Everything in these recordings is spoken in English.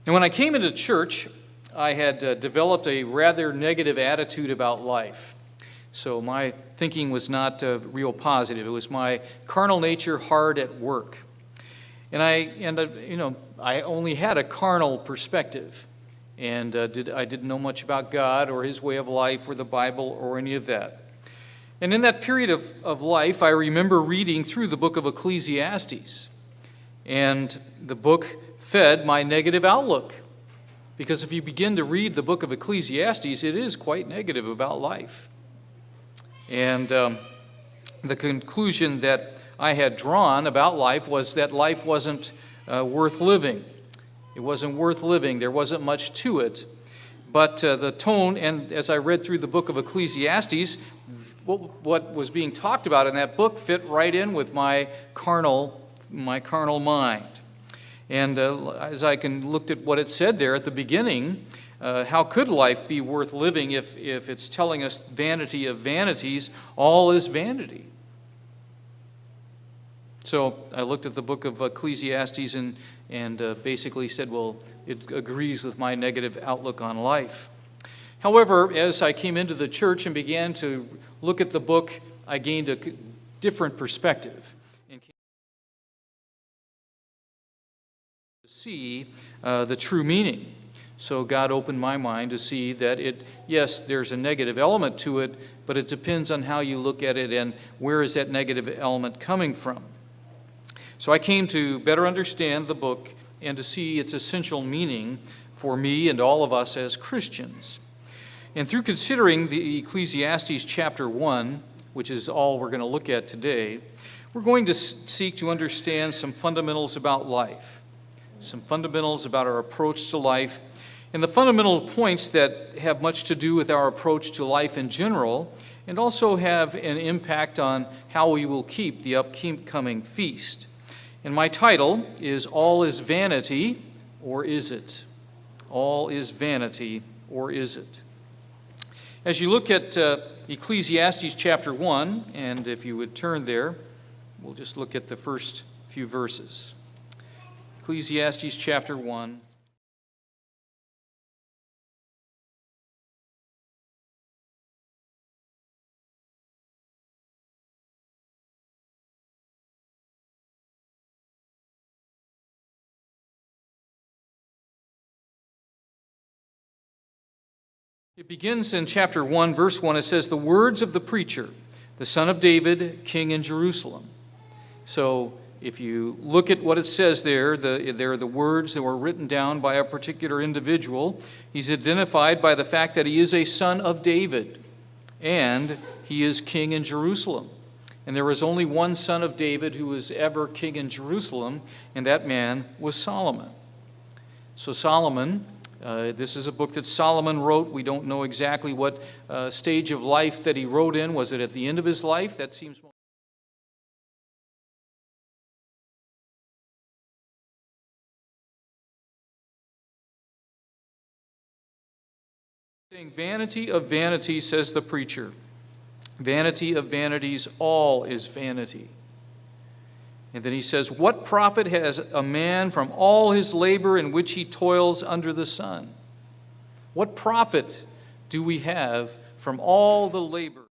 And when I came into church, I had developed a rather negative attitude about life. So my thinking was not real positive. It was my carnal nature hard at work. And I only had a carnal perspective. And I didn't know much about God or his way of life or the Bible or any of that. And in that period of life, I remember reading through the book of Ecclesiastes. And the book fed my negative outlook. Because if you begin to read the book of Ecclesiastes, it is quite negative about life. And the conclusion that I had drawn about life was that life wasn't worth living. It wasn't worth living. There wasn't much to it. But the tone, and as I read through the book of Ecclesiastes, what was being talked about in that book fit right in with my carnal mind. And as I looked at what it said there at the beginning, how could life be worth living if it's telling us vanity of vanities, all is vanity? So I looked at the book of Ecclesiastes and basically said, well, it agrees with my negative outlook on life. However, as I came into the church and began to look at the book, I gained a different perspective and came to see the true meaning. So God opened my mind to see that yes, there's a negative element to it, but it depends on how you look at it and where is that negative element coming from. So I came to better understand the book and to see its essential meaning for me and all of us as Christians. And through considering the Ecclesiastes chapter 1, which is all we're going to look at today, we're going to seek to understand some fundamentals about life, some fundamentals about our approach to life, and the fundamental points that have much to do with our approach to life in general, and also have an impact on how we will keep the upcoming feast. And my title is All is Vanity, or Is It? All is Vanity, or Is It? As you look at Ecclesiastes chapter 1, and if you would turn there, we'll just look at the first few verses. Ecclesiastes chapter 1. It begins in chapter 1, verse 1. It says, the words of the preacher, the son of David, king in Jerusalem. So if you look at what it says there, there are the words that were written down by a particular individual. He's identified by the fact that he is a son of David, and he is king in Jerusalem. And there was only one son of David who was ever king in Jerusalem, and that man was Solomon. So Solomon, this is a book that Solomon wrote. We don't know exactly what stage of life that he wrote in. Was it at the end of his life? That seems more. Saying, vanity of vanities, says the preacher. Vanity of vanities, all is vanity. And then he says, what profit has a man from all his labor in which he toils under the sun? What profit do we have from all the labor of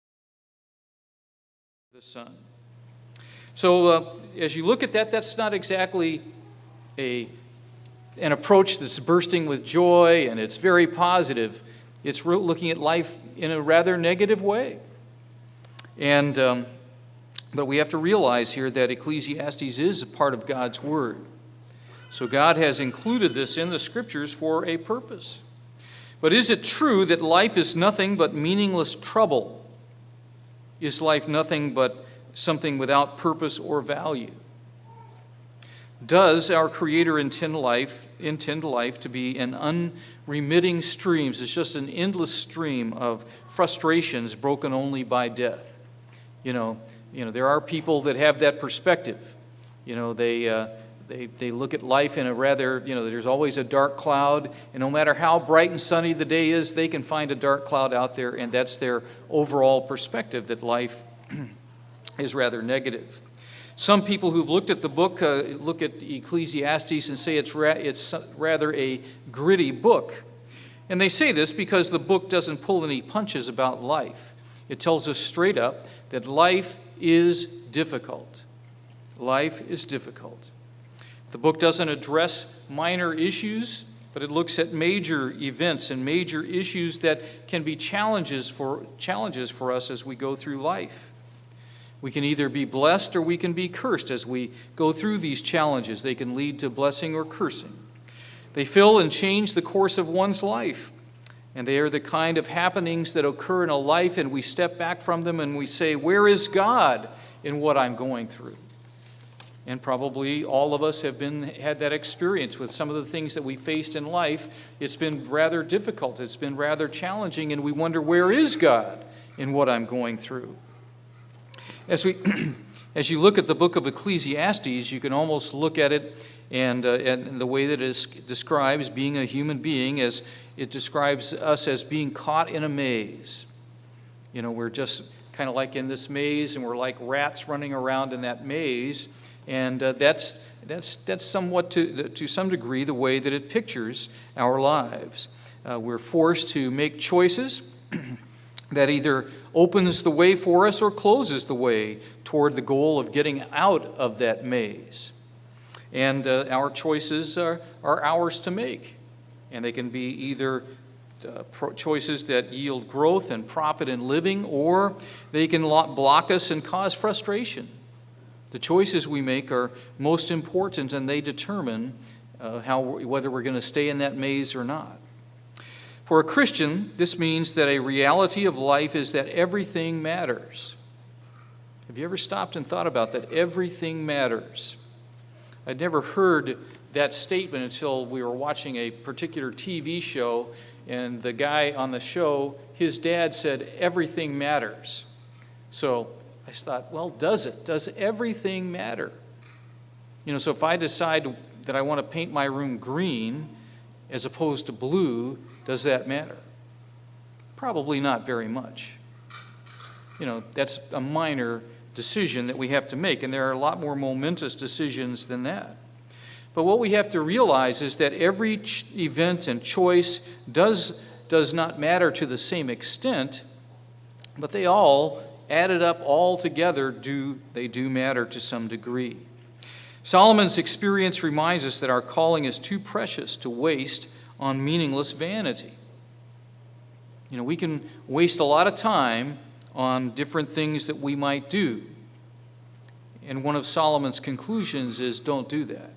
the sun? So as you look at that, that's not exactly an approach that's bursting with joy, and it's very positive. It's looking at life in a rather negative way. And but we have to realize here that Ecclesiastes is a part of God's Word. So God has included this in the Scriptures for a purpose. But is it true that life is nothing but meaningless trouble? Is life nothing but something without purpose or value? Does our Creator intend life to be an unremitting stream? It's just an endless stream of frustrations broken only by death. You know, there are people that have that perspective. They look at life in a rather, there's always a dark cloud, and no matter how bright and sunny the day is, they can find a dark cloud out there, and that's their overall perspective, that life is rather negative. Some people who've looked at the book look at Ecclesiastes and say it's rather a gritty book. And they say this because the book doesn't pull any punches about life. It tells us straight up that life is difficult. Life is difficult. The book doesn't address minor issues, but it looks at major events and major issues that can be challenges for us as we go through life. We can either be blessed or we can be cursed as we go through these challenges. They can lead to blessing or cursing. They fill and change the course of one's life. And they are the kind of happenings that occur in a life, and we step back from them and we say, where is God in what I'm going through? And probably all of us have had that experience with some of the things that we faced in life. It's been rather difficult. It's been rather challenging, and we wonder, where is God in what I'm going through? As you look at the book of Ecclesiastes, you can almost look at it and the way that it describes being a human being, as it describes us as being caught in a maze. We're just kind of like in this maze, and we're like rats running around in that maze. And that's somewhat to some degree the way that it pictures our lives. We're forced to make choices that either opens the way for us or closes the way toward the goal of getting out of that maze. And our choices are ours to make. And they can be either choices that yield growth and profit in living, or they can block us and cause frustration. The choices we make are most important, and they determine whether we're going to stay in that maze or not. For a Christian, this means that a reality of life is that everything matters. Have you ever stopped and thought about that? Everything matters. I'd never heard that statement until we were watching a particular TV show, and the guy on the show, his dad said, everything matters. So I thought, well, does it? Does everything matter? So if I decide that I want to paint my room green as opposed to blue, does that matter? Probably not very much. That's a minor decision that we have to make, and there are a lot more momentous decisions than that. But what we have to realize is that every event and choice does not matter to the same extent, but they all, added up all together, do matter to some degree. Solomon's experience reminds us that our calling is too precious to waste on meaningless vanity. We can waste a lot of time on different things that we might do. And one of Solomon's conclusions is, don't do that.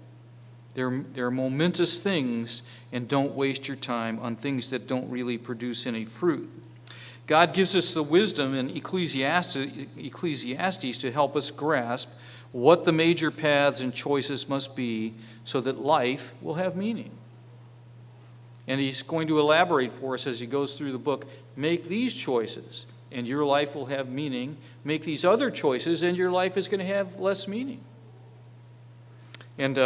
There are momentous things, and don't waste your time on things that don't really produce any fruit. God gives us the wisdom in Ecclesiastes to help us grasp what the major paths and choices must be so that life will have meaning. And he's going to elaborate for us as he goes through the book. Make these choices, and your life will have meaning. Make these other choices, and your life is going to have less meaning. And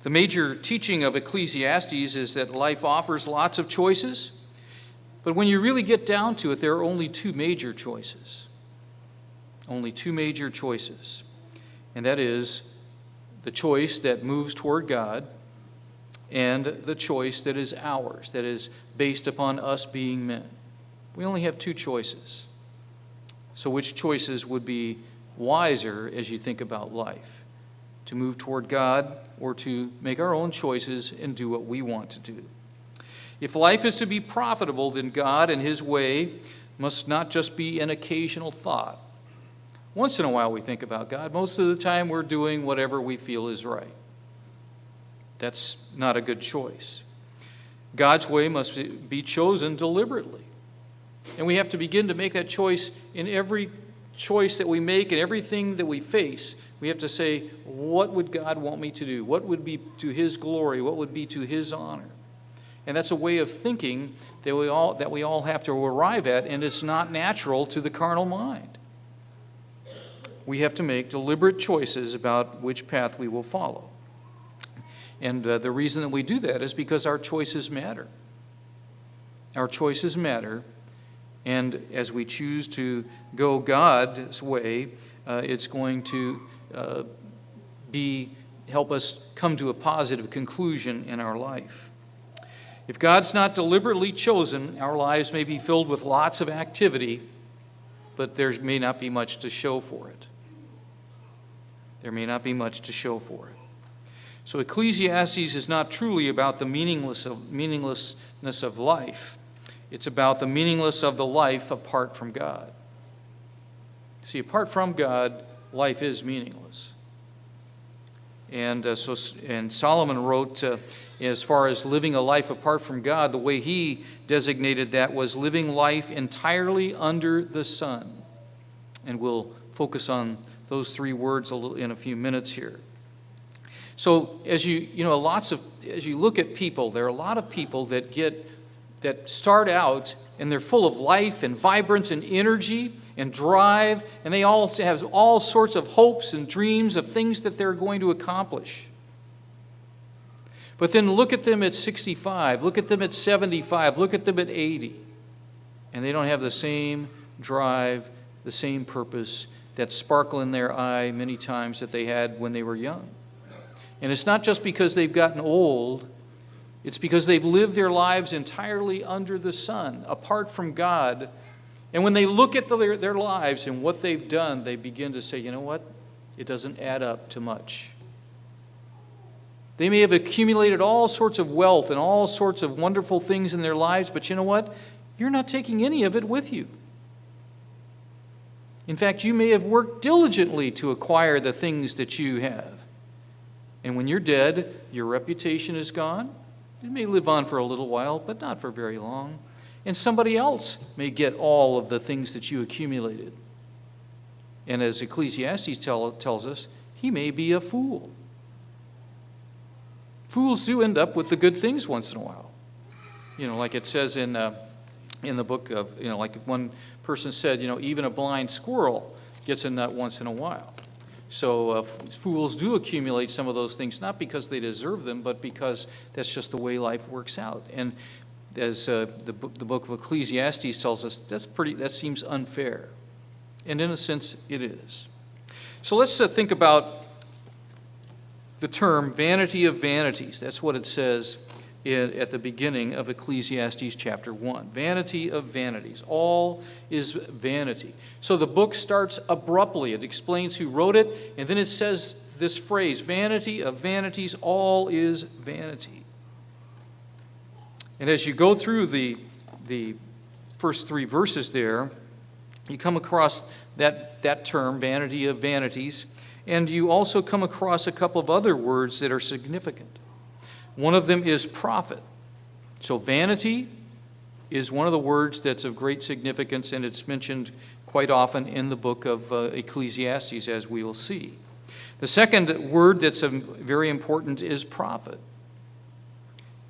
the major teaching of Ecclesiastes is that life offers lots of choices, but when you really get down to it, there are only two major choices. Only two major choices. And that is the choice that moves toward God and the choice that is ours, that is based upon us being men. We only have two choices. So which choices would be wiser as you think about life? To move toward God or to make our own choices and do what we want to do? If life is to be profitable, then God and His way must not just be an occasional thought. Once in a while we think about God. Most of the time we're doing whatever we feel is right. That's not a good choice. God's way must be chosen deliberately. And we have to begin to make that choice in every choice that we make and everything that we face. We have to say, what would God want me to do? What would be to His glory? What would be to His honor? And that's a way of thinking that we all have to arrive at, and it's not natural to the carnal mind. We have to make deliberate choices about which path we will follow. And the reason that we do that is because our choices matter. Our choices matter, and as we choose to go God's way, it's going to help us come to a positive conclusion in our life. If God's not deliberately chosen, our lives may be filled with lots of activity, but there may not be much to show for it. There may not be much to show for it. So Ecclesiastes is not truly about the meaninglessness of life. It's about the meaninglessness of the life apart from God. See, apart from God, life is meaningless. And Solomon wrote, as far as living a life apart from God, the way he designated that was living life entirely under the sun. And we'll focus on those three words in a few minutes here. So as you look at people, there are a lot of people that start out and they're full of life and vibrance and energy and drive, and they all have all sorts of hopes and dreams of things that they're going to accomplish. But then look at them at 65, look at them at 75, look at them at 80, and they don't have the same drive, the same purpose, that sparkle in their eye many times that they had when they were young. And it's not just because they've gotten old, it's because they've lived their lives entirely under the sun, apart from God. And when they look at their lives and what they've done, they begin to say, you know what? It doesn't add up to much. They may have accumulated all sorts of wealth and all sorts of wonderful things in their lives, but you know what? You're not taking any of it with you. In fact, you may have worked diligently to acquire the things that you have. And when you're dead, your reputation is gone. It may live on for a little while, but not for very long. And somebody else may get all of the things that you accumulated. And as Ecclesiastes tells us, he may be a fool. Fools do end up with the good things once in a while. Like it says in the book of, like one person said, even a blind squirrel gets a nut once in a while. So fools do accumulate some of those things, not because they deserve them, but because that's just the way life works out. And as the book of Ecclesiastes tells us, that seems unfair. And in a sense, it is. So let's think about the term vanity of vanities. That's what it says at the beginning of Ecclesiastes chapter 1. Vanity of vanities. All is vanity. So the book starts abruptly. It explains who wrote it, and then it says this phrase, vanity of vanities, all is vanity. And as you go through the first three verses there, you come across that term, vanity of vanities, and you also come across a couple of other words that are significant. One of them is profit. So vanity is one of the words that's of great significance, and it's mentioned quite often in the book of Ecclesiastes, as we will see. The second word that's very important is profit.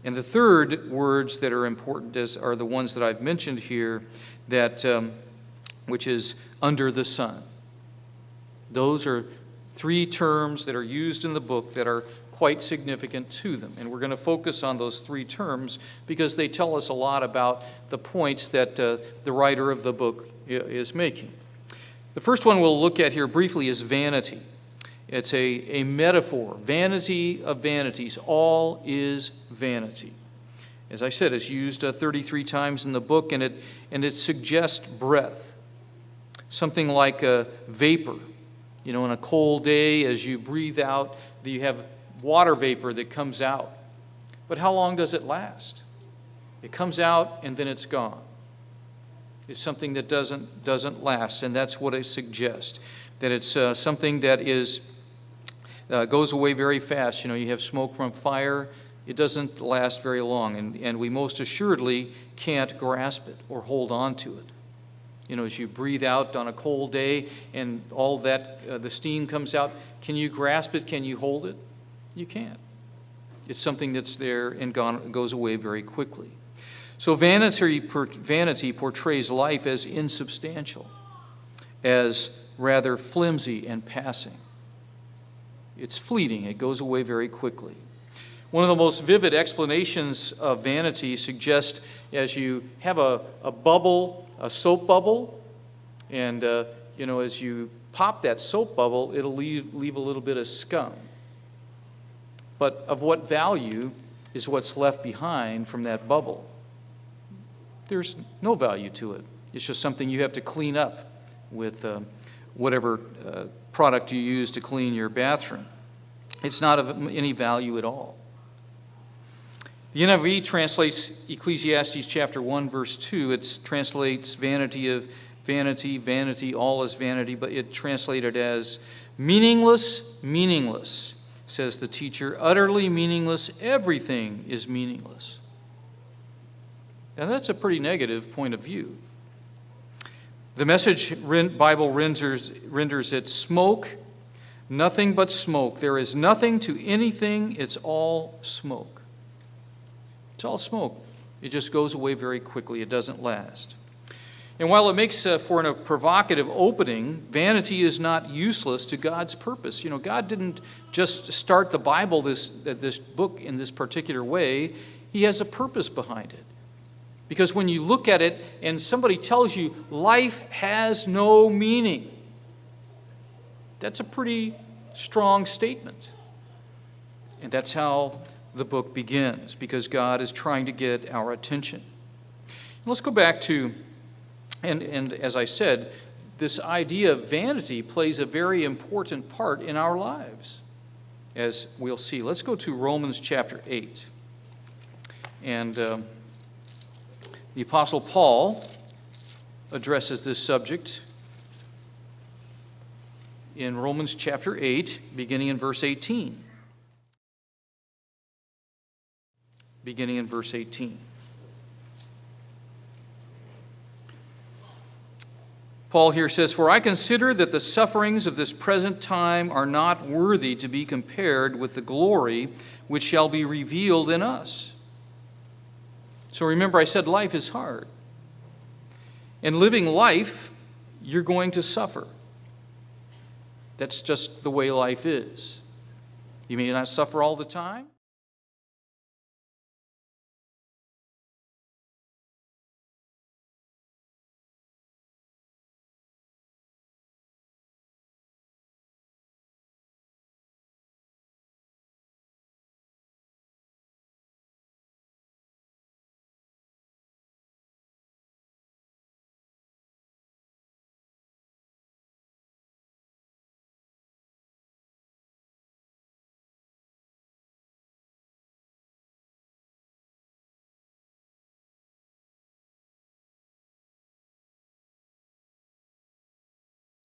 And the third words that are important are the ones that I've mentioned here, which is under the sun. Those are three terms that are used in the book that are quite significant to them. And we're going to focus on those three terms because they tell us a lot about the points that the writer of the book is making. The first one we'll look at here briefly is vanity. It's a metaphor. Vanity of vanities. All is vanity. As I said, it's used 33 times in the book, and it suggests breath. Something like a vapor. In a cold day, as you breathe out, you have water vapor that comes out. But how long does it last? It comes out and then it's gone. It's something that doesn't last, and that's what it suggests. That it's something that goes away very fast. You have smoke from fire. It doesn't last very long, and we most assuredly can't grasp it or hold on to it. As you breathe out on a cold day and all that, the steam comes out, can you grasp it? Can you hold it? You can't. It's something that's there and goes away very quickly. So vanity portrays life as insubstantial, as rather flimsy and passing. It's fleeting. It goes away very quickly. One of the most vivid explanations of vanity suggests as you have a bubble, a soap bubble, and as you pop that soap bubble, it'll leave a little bit of scum. But of what value is what's left behind from that bubble? There's no value to it. It's just something you have to clean up with whatever product you use to clean your bathroom. It's not of any value at all. The NIV translates Ecclesiastes chapter 1, verse 2. It translates vanity of vanity, vanity, all is vanity, but it translated as meaningless, meaningless, says the teacher, utterly meaningless, everything is meaningless. Now that's a pretty negative point of view. The Message Bible renders it smoke, nothing but smoke. There is nothing to anything, it's all smoke. It's all smoke. It just goes away very quickly. It doesn't last. And while it makes for a provocative opening, vanity is not useless to God's purpose. You know, God didn't just start the Bible, this book, in this particular way. He has a purpose behind it. Because when you look at it and somebody tells you life has no meaning, that's a pretty strong statement. And that's how the book begins, because God is trying to get our attention. And let's go back to, and as I said, this idea of vanity plays a very important part in our lives, as we'll see. Let's go to Romans chapter 8. And the Apostle Paul addresses this subject in Romans chapter 8, beginning in verse 18. Beginning in verse 18. Paul here says, "For I consider that the sufferings of this present time are not worthy to be compared with the glory which shall be revealed in us." So remember, I said life is hard. And living life, you're going to suffer. That's just the way life is. You may not suffer all the time.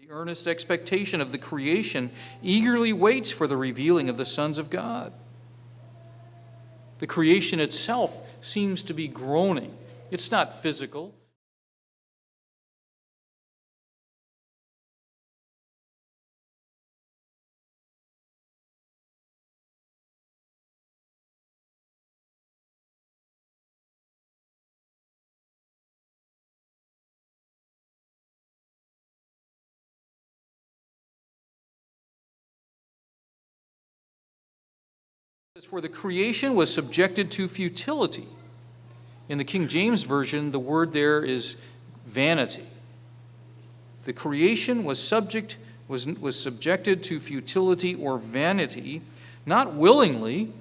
The earnest expectation of the creation eagerly waits for the revealing of the sons of God. The creation itself seems to be groaning. It's not physical. For the creation was subjected to futility. In the King James Version, the word there is vanity. The creation was subjected to futility or vanity, not willingly.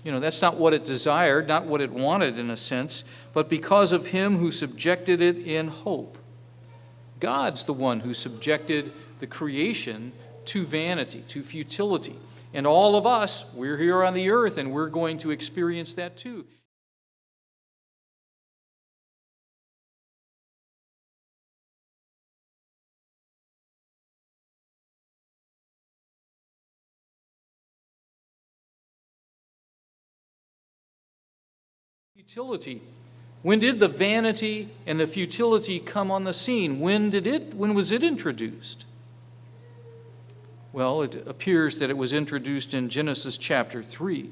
You know, that's not what it desired, not what it wanted in a sense, but because of him who subjected it in hope. God's the one who subjected the creation to vanity, to futility. And all of us, we're here on the earth, and we're going to experience that too. Futility. When did the vanity and the futility come on the scene? When was it introduced? Well, it appears that it was introduced in Genesis chapter 3.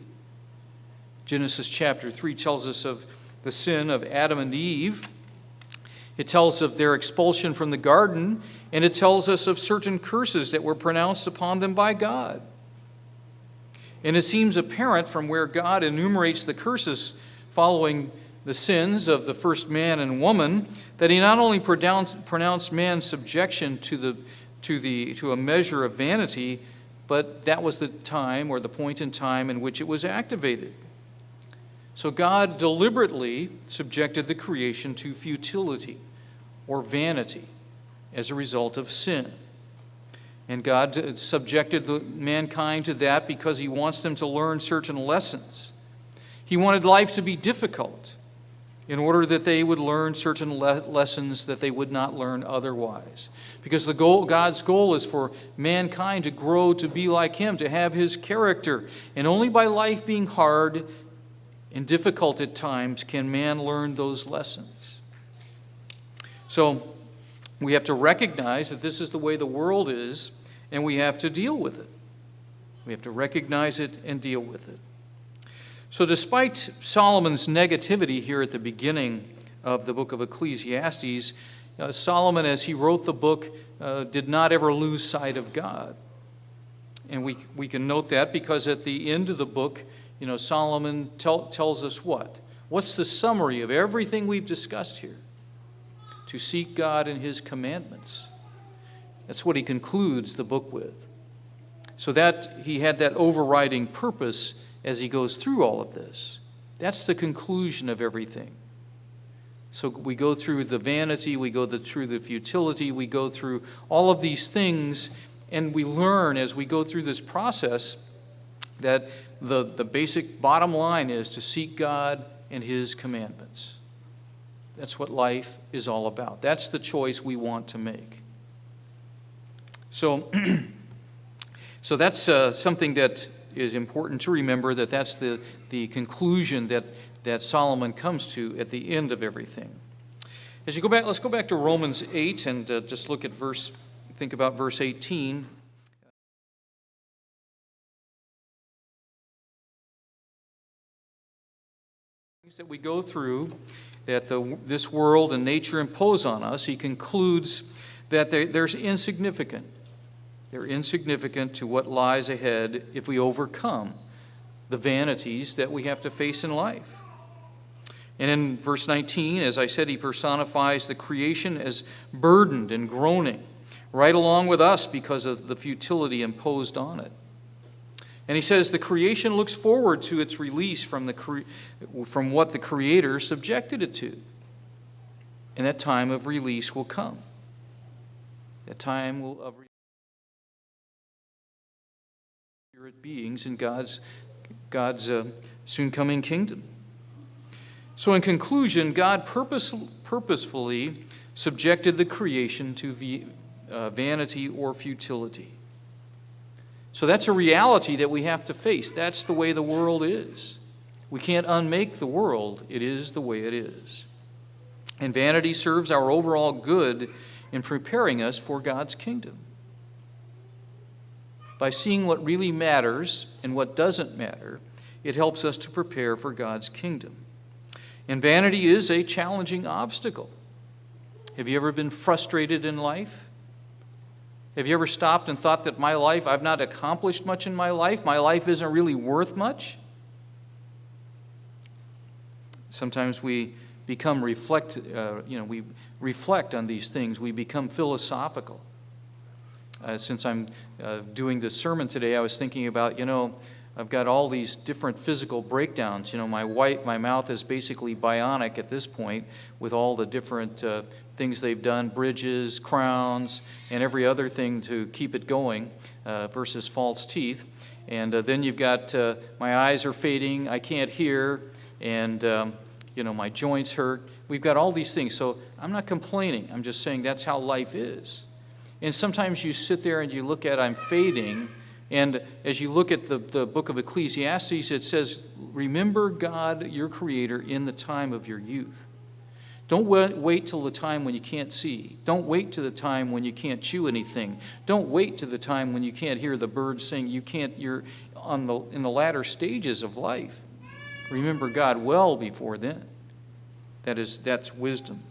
Genesis chapter 3 tells us of the sin of Adam and Eve. It tells of their expulsion from the garden, and it tells us of certain curses that were pronounced upon them by God. And it seems apparent from where God enumerates the curses following the sins of the first man and woman that he not only pronounced man's subjection to to a measure of vanity, but that was the time or the point in time in which it was activated. So God deliberately subjected the creation to futility or vanity as a result of sin. And God subjected mankind to that because he wants them to learn certain lessons. He wanted life to be difficult in order that they would learn certain lessons that they would not learn otherwise. Because God's goal is for mankind to grow to be like him, to have his character. And only by life being hard and difficult at times can man learn those lessons. So we have to recognize that this is the way the world is, and we have to deal with it. We have to recognize it and deal with it. So despite Solomon's negativity here at the beginning of the book of Ecclesiastes, Solomon, as he wrote the book, did not ever lose sight of God. And we can note that because at the end of the book, Solomon tells us what? What's the summary of everything we've discussed here? To seek God and his commandments. That's what he concludes the book with. So that he had that overriding purpose as he goes through all of this. That's the conclusion of everything. So we go through the vanity, we go through the futility, we go through all of these things, and we learn as we go through this process that the basic bottom line is to seek God and his commandments. That's what life is all about. That's the choice we want to make. So that's something that is important to remember, that's the conclusion that Solomon comes to at the end of everything. As you go back, let's go back to Romans 8 and just think about verse 18. Things that we go through, that this world and nature impose on us, he concludes that they're insignificant. They're insignificant to what lies ahead if we overcome the vanities that we have to face in life. And in verse 19, as I said, he personifies the creation as burdened and groaning right along with us because of the futility imposed on it. And he says the creation looks forward to its release from what the Creator subjected it to. And that time of release will come. That time of spirit beings in God's soon coming kingdom. So in conclusion, God purposefully subjected the creation to vanity or futility. So that's a reality that we have to face. That's the way the world is. We can't unmake the world. It is the way it is. And vanity serves our overall good in preparing us for God's kingdom. By seeing what really matters and what doesn't matter, it helps us to prepare for God's kingdom. And vanity is a challenging obstacle. Have you ever been frustrated in life? Have you ever stopped and thought that I've not accomplished much in my life isn't really worth much? Sometimes we we reflect on these things. We become philosophical. Since I'm doing this sermon today, I was thinking about, I've got all these different physical breakdowns. My mouth is basically bionic at this point with all the different things they've done, bridges, crowns, and every other thing to keep it going versus false teeth. And then you've got my eyes are fading, I can't hear, and my joints hurt. We've got all these things. So I'm not complaining. I'm just saying that's how life is. And sometimes you sit there and you look at I'm fading, and as you look at the book of Ecclesiastes, it says, remember God, your Creator, in the time of your youth. Don't wait till the time when you can't see. Don't wait till the time when you can't chew anything. Don't wait till the time when you can't hear the birds sing. You're in the latter stages of life. Remember God well before then. That's wisdom.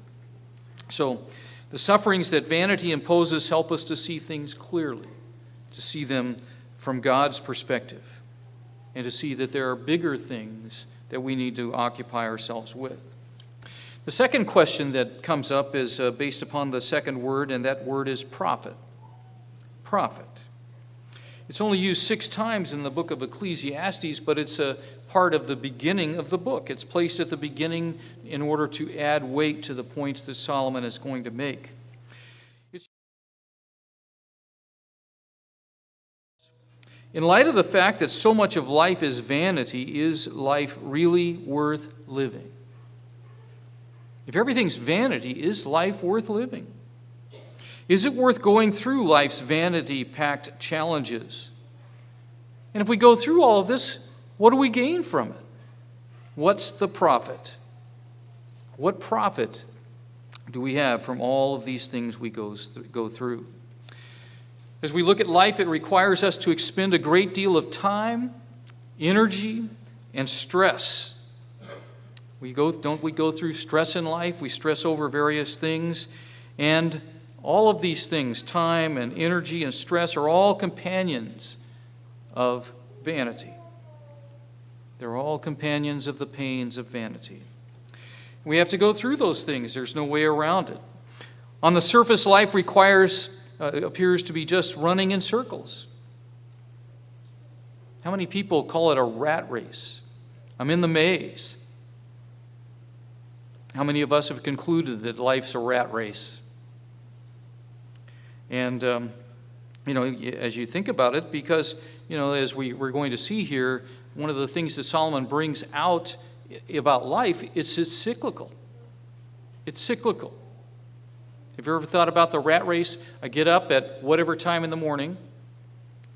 So the sufferings that vanity imposes help us to see things clearly, to see them from God's perspective, and to see that there are bigger things that we need to occupy ourselves with. The second question that comes up is based upon the second word, and that word is prophet. profit. It's only used 6 times in the book of Ecclesiastes, but it's a part of the beginning of the book. It's placed at the beginning in order to add weight to the points that Solomon is going to make. In light of the fact that so much of life is vanity, is life really worth living? If everything's vanity, is life worth living? Is it worth going through life's vanity-packed challenges? And if we go through all of this, what do we gain from it? What's the profit? What profit do we have from all of these things we go through? As we look at life, it requires us to expend a great deal of time, energy, and stress. Don't we go through stress in life? We stress over various things, and all of these things, time and energy and stress, are all companions of vanity. They're all companions of the pains of vanity. We have to go through those things. There's no way around it. On the surface, life appears to be just running in circles. How many people call it a rat race? I'm in the maze. How many of us have concluded that life's a rat race? And, as you think about it, because, as we're going to see here, one of the things that Solomon brings out about life, it's cyclical. It's cyclical. Have you ever thought about the rat race? I get up at whatever time in the morning.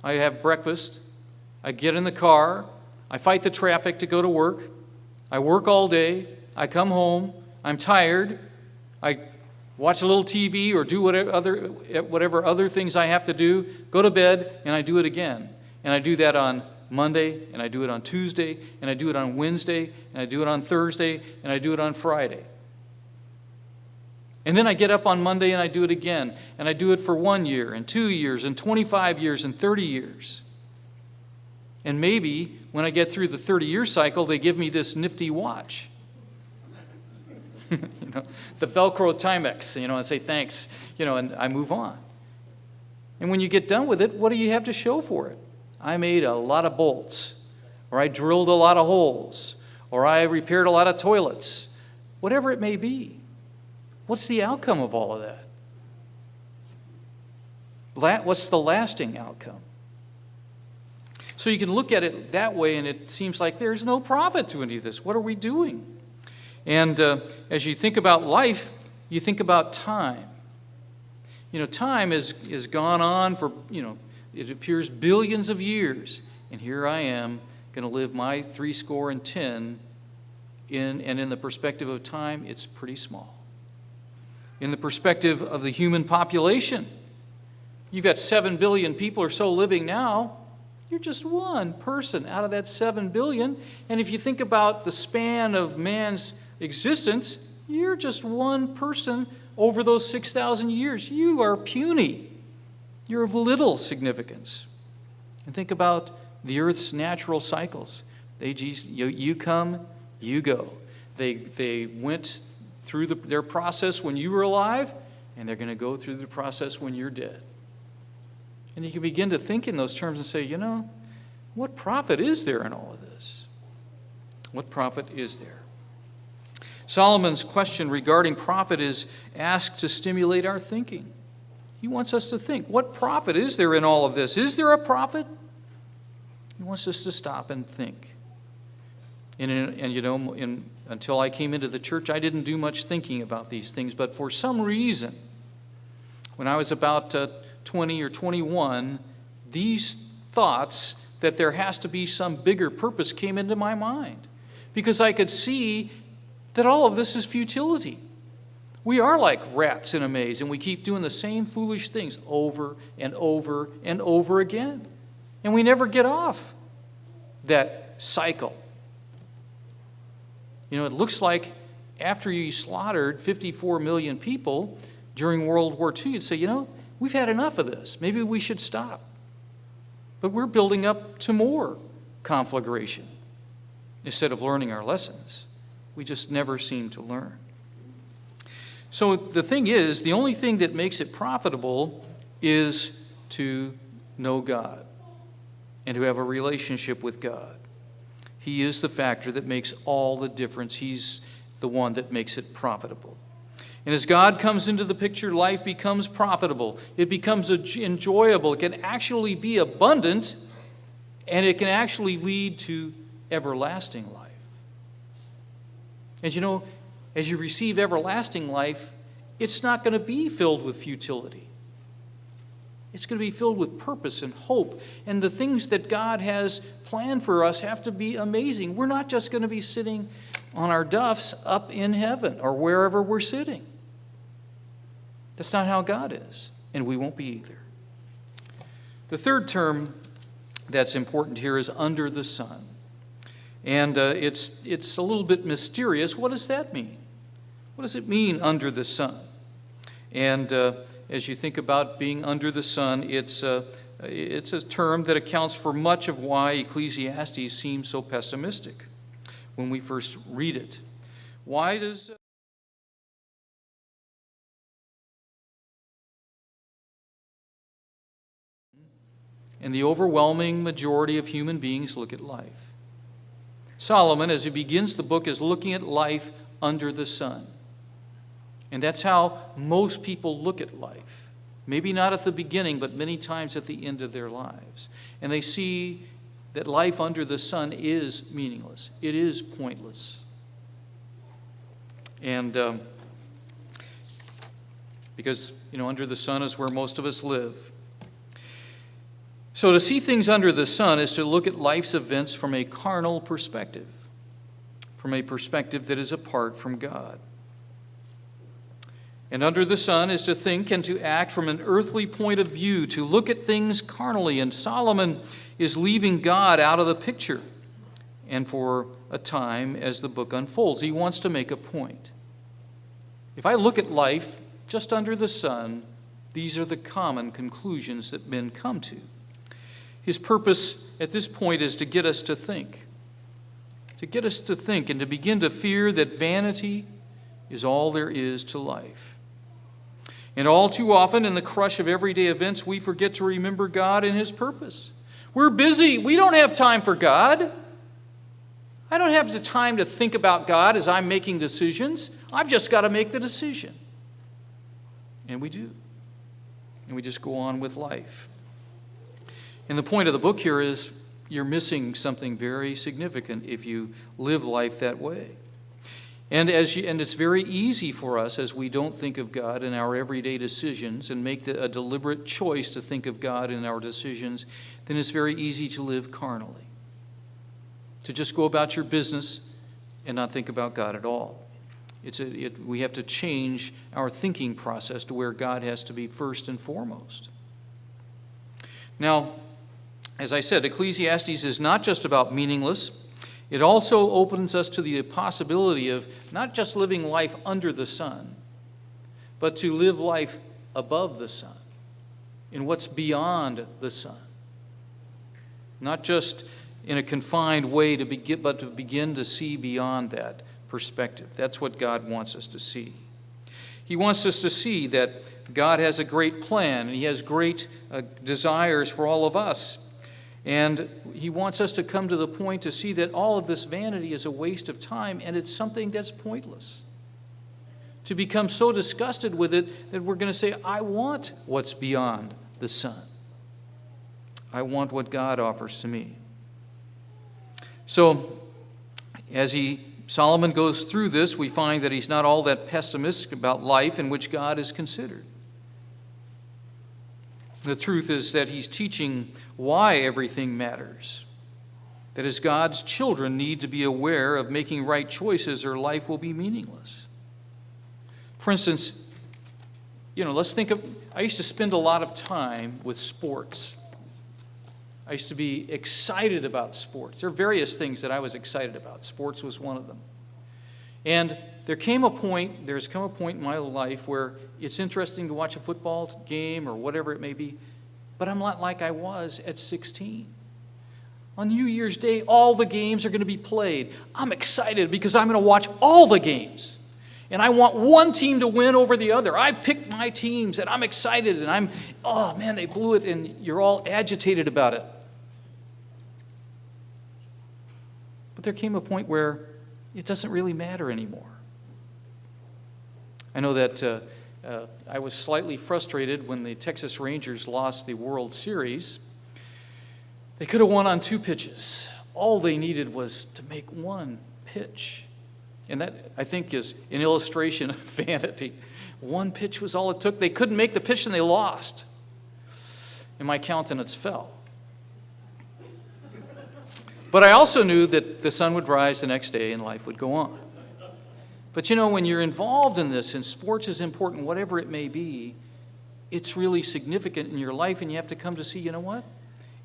I have breakfast. I get in the car. I fight the traffic to go to work. I work all day. I come home. I'm tired. I watch a little TV or do whatever other things I have to do, go to bed, and I do it again. And I do that on Monday, and I do it on Tuesday, and I do it on Wednesday, and I do it on Thursday, and I do it on Friday. And then I get up on Monday and I do it again. And I do it for 1 year, and 2 years, and 25 years, and 30 years. And maybe when I get through the 30-year cycle, they give me this nifty watch. The Velcro Timex, and say thanks, and I move on. And when you get done with it, what do you have to show for it? I made a lot of bolts, or I drilled a lot of holes, or I repaired a lot of toilets, whatever it may be. What's the outcome of all of that? What's the lasting outcome? So you can look at it that way, and it seems like there's no profit to any of this. What are we doing? And as you think about life, you think about time. Time has gone on for, it appears billions of years. And here I am going to live my 10 in the perspective of time, it's pretty small. In the perspective of the human population, you've got 7 billion people or so living now. You're just one person out of that 7 billion. And if you think about the span of man's existence, you're just one person over those 6,000 years. You are puny. You're of little significance. And think about the earth's natural cycles. You come, you go. They went through their process when you were alive, and they're going to go through the process when you're dead. And you can begin to think in those terms and say, what profit is there in all of this? What profit is there? Solomon's question regarding profit is asked to stimulate our thinking. He wants us to think, what profit is there in all of this? Is there a profit? He wants us to stop and think. Until I came into the church, I didn't do much thinking about these things, but for some reason, when I was about 20 or 21, these thoughts that there has to be some bigger purpose came into my mind, because I could see that all of this is futility. We are like rats in a maze, and we keep doing the same foolish things over and over and over again. And we never get off that cycle. It looks like after you slaughtered 54 million people during World War II, you'd say, we've had enough of this. Maybe we should stop. But we're building up to more conflagration instead of learning our lessons. We just never seem to learn. So the thing is, the only thing that makes it profitable is to know God and to have a relationship with God. He is the factor that makes all the difference. He's the one that makes it profitable. And as God comes into the picture, life becomes profitable. It becomes enjoyable. It can actually be abundant, and it can actually lead to everlasting life. And you know, as you receive everlasting life, it's not going to be filled with futility. It's going to be filled with purpose and hope. And the things that God has planned for us have to be amazing. We're not just going to be sitting on our duffs up in heaven or wherever we're sitting. That's not how God is, and we won't be either. The third term that's important here is under the sun. And it's a little bit mysterious. What does that mean? What does it mean, under the sun? And as you think about being under the sun, it's a term that accounts for much of why Ecclesiastes seems so pessimistic when we first read it. Why does... And the overwhelming majority of human beings look at life. Solomon, as he begins the book, is looking at life under the sun. And that's how most people look at life. Maybe not at the beginning, but many times at the end of their lives. And they see that life under the sun is meaningless. It is pointless. And because, under the sun is where most of us live. So to see things under the sun is to look at life's events from a carnal perspective, from a perspective that is apart from God. And under the sun is to think and to act from an earthly point of view, to look at things carnally. And Solomon is leaving God out of the picture. And for a time, as the book unfolds, he wants to make a point. If I look at life just under the sun, these are the common conclusions that men come to. His purpose at this point is to get us to think. To get us to think and to begin to fear that vanity is all there is to life. And all too often, in the crush of everyday events, we forget to remember God and His purpose. We're busy. We don't have time for God. I don't have the time to think about God as I'm making decisions. I've just got to make the decision. And we do. And we just go on with life. And the point of the book here is you're missing something very significant if you live life that way. And it's very easy for us, as we don't think of God in our everyday decisions and make a deliberate choice to think of God in our decisions, then it's very easy to live carnally. To just go about your business and not think about God at all. We have to change our thinking process to where God has to be first and foremost. Now, as I said, Ecclesiastes is not just about meaningless. It also opens us to the possibility of not just living life under the sun, but to live life above the sun, in what's beyond the sun. Not just in a confined way, but to begin to see beyond that perspective. That's what God wants us to see. He wants us to see that God has a great plan, and He has great desires for all of us. And He wants us to come to the point to see that all of this vanity is a waste of time, and it's something that's pointless. To become so disgusted with it that we're going to say, I want what's beyond the sun. I want what God offers to me. So, as Solomon goes through this, we find that he's not all that pessimistic about life in which God is considered. The truth is that he's teaching why everything matters. That as God's children need to be aware of making right choices or life will be meaningless. For instance, let's think of, I used to spend a lot of time with sports. I used to be excited about sports. There are various things that I was excited about. Sports was one of them. And there's come a point in my life where it's interesting to watch a football game or whatever it may be, but I'm not like I was at 16. On New Year's Day, all the games are going to be played. I'm excited because I'm going to watch all the games. And I want one team to win over the other. I picked my teams, and I'm excited, and oh man, they blew it, and you're all agitated about it. But there came a point where it doesn't really matter anymore. I know that I was slightly frustrated when the Texas Rangers lost the World Series. They could have won on 2 pitches. All they needed was to make one pitch. And that, I think, is an illustration of vanity. One pitch was all it took. They couldn't make the pitch and they lost. And my countenance fell. But I also knew that the sun would rise the next day and life would go on. But when you're involved in this, and sports is important, whatever it may be, it's really significant in your life, and you have to come to see, you know what?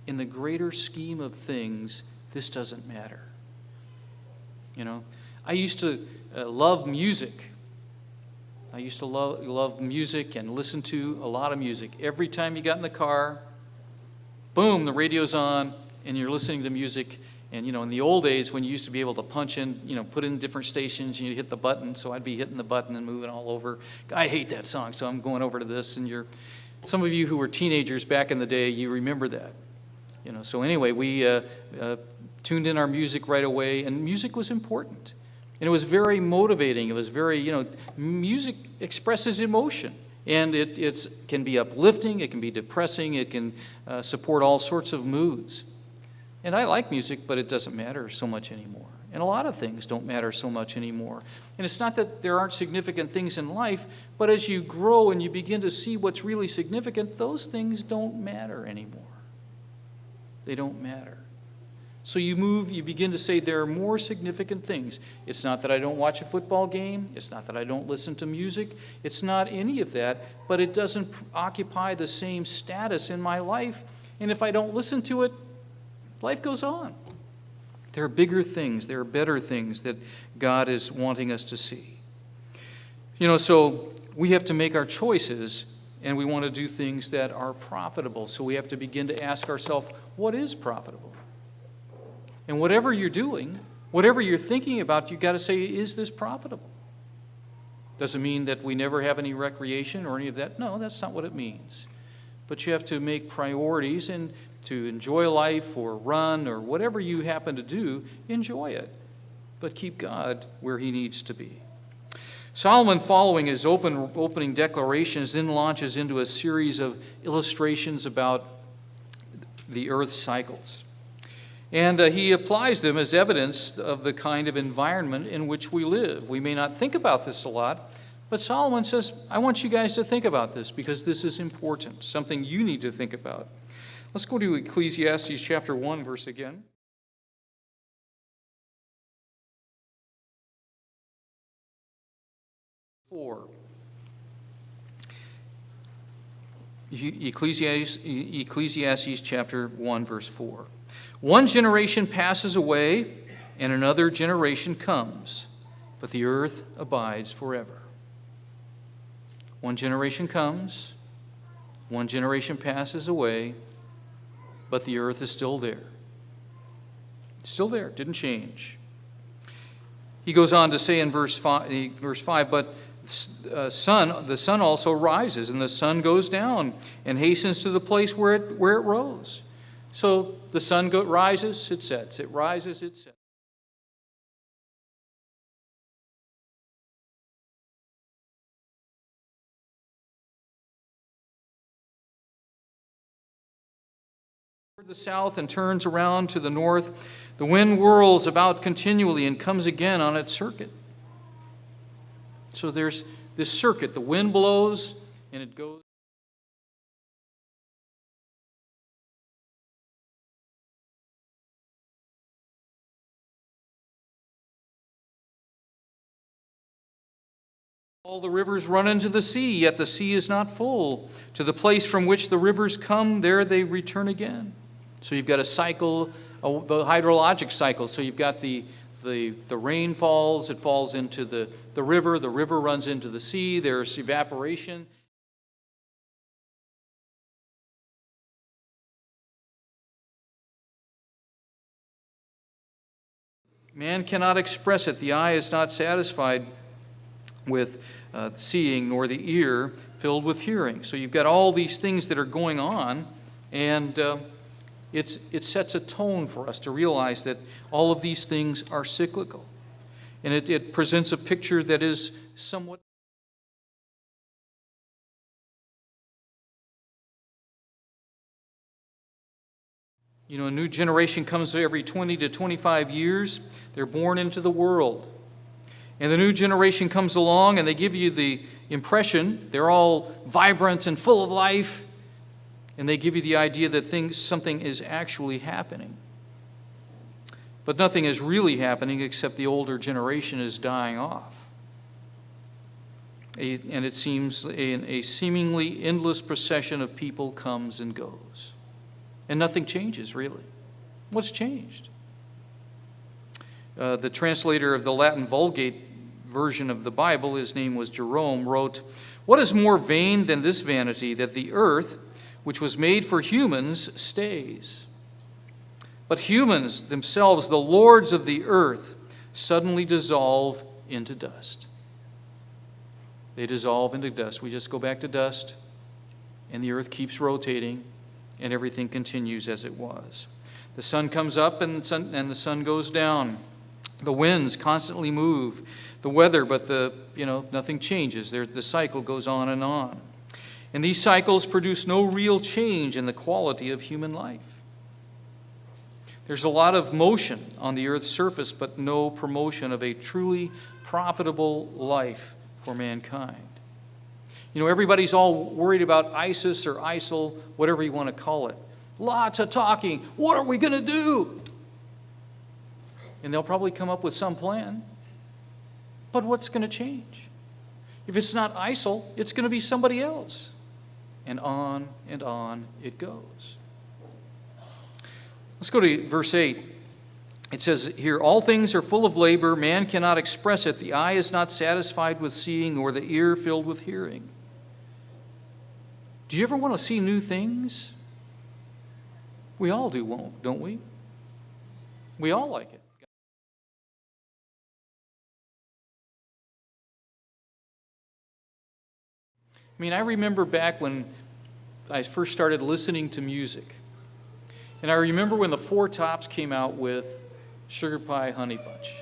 In the greater scheme of things, this doesn't matter. I used to love music. I used to love music and listen to a lot of music. Every time you got in the car, boom, the radio's on, and you're listening to music. And, in the old days when you used to be able to punch in, put in different stations, and you'd hit the button, so I'd be hitting the button and moving all over. I hate that song, so I'm going over to this. And some of you who were teenagers back in the day, you remember that. So anyway, we tuned in our music right away, and music was important. And it was very motivating. It was very, music expresses emotion. And it can be uplifting, it can be depressing, it can support all sorts of moods. And I like music, but it doesn't matter so much anymore. And a lot of things don't matter so much anymore. And it's not that there aren't significant things in life, but as you grow and you begin to see what's really significant, those things don't matter anymore. They don't matter. So you begin to say there are more significant things. It's not that I don't watch a football game. It's not that I don't listen to music. It's not any of that, but it doesn't occupy the same status in my life. And if I don't listen to it, life goes on. There are bigger things, there are better things that God is wanting us to see. So we have to make our choices, and we want to do things that are profitable. So we have to begin to ask ourselves, what is profitable? And whatever you're doing, whatever you're thinking about, you've got to say, is this profitable? Doesn't mean that we never have any recreation or any of that. No, that's not what it means. But you have to make priorities, and to enjoy life or run or whatever you happen to do, enjoy it. But keep God where he needs to be. Solomon, following his opening declarations, then launches into a series of illustrations about the earth's cycles. And he applies them as evidence of the kind of environment in which we live. We may not think about this a lot, but Solomon says, I want you guys to think about this because this is important, something you need to think about. Let's go to Ecclesiastes chapter 1 verse again. Ecclesiastes chapter 1 verse 4. One generation passes away and another generation comes, but the earth abides forever. One generation comes, one generation passes away, but the earth is still there. It's still there, didn't change. He goes on to say in verse 5, but the sun also rises, and the sun goes down and hastens to the place where it rose. So the sun rises, it sets. It rises, it sets. Toward the south and turns around to the north. The wind whirls about continually and comes again on its circuit. So there's this circuit. The wind blows and it goes. All the rivers run into the sea, yet the sea is not full. To the place from which the rivers come, there they return again. So you've got a cycle, the hydrologic cycle. So you've got the rain falls, it falls into the river runs into the sea, there's evaporation. Man cannot express it. The eye is not satisfied with seeing, nor the ear filled with hearing. So you've got all these things that are going on, and it sets a tone for us to realize that all of these things are cyclical. And it presents a picture that is somewhat... You know, a new generation comes every 20 to 25 years. They're born into the world. And the new generation comes along and they give you the impression they're all vibrant and full of life. And they give you the idea that something is actually happening. But nothing is really happening except the older generation is dying off. And it seems a seemingly endless procession of people comes and goes. And nothing changes, really. What's changed? The translator of the Latin Vulgate version of the Bible, his name was Jerome, wrote, "What is more vain than this vanity, that the earth, which was made for humans, stays? But humans themselves, the lords of the earth, suddenly dissolve into dust." They dissolve into dust. We just go back to dust, and the earth keeps rotating, and everything continues as it was. The sun comes up and the sun goes down. The winds constantly move. The weather, but nothing changes. The cycle goes on. And these cycles produce no real change in the quality of human life. There's a lot of motion on the earth's surface, but no promotion of a truly profitable life for mankind. You know, everybody's all worried about ISIS or ISIL, whatever you want to call it. Lots of talking. What are we going to do? And they'll probably come up with some plan. But what's going to change? If it's not ISIL, it's going to be somebody else. And on it goes. Let's go to verse 8. It says here, "All things are full of labor. Man cannot express it. The eye is not satisfied with seeing, nor the ear filled with hearing." Do you ever want to see new things? We all do, don't we? We all like it. I mean, I remember back when I first started listening to music. And I remember when the Four Tops came out with Sugar Pie Honey Bunch.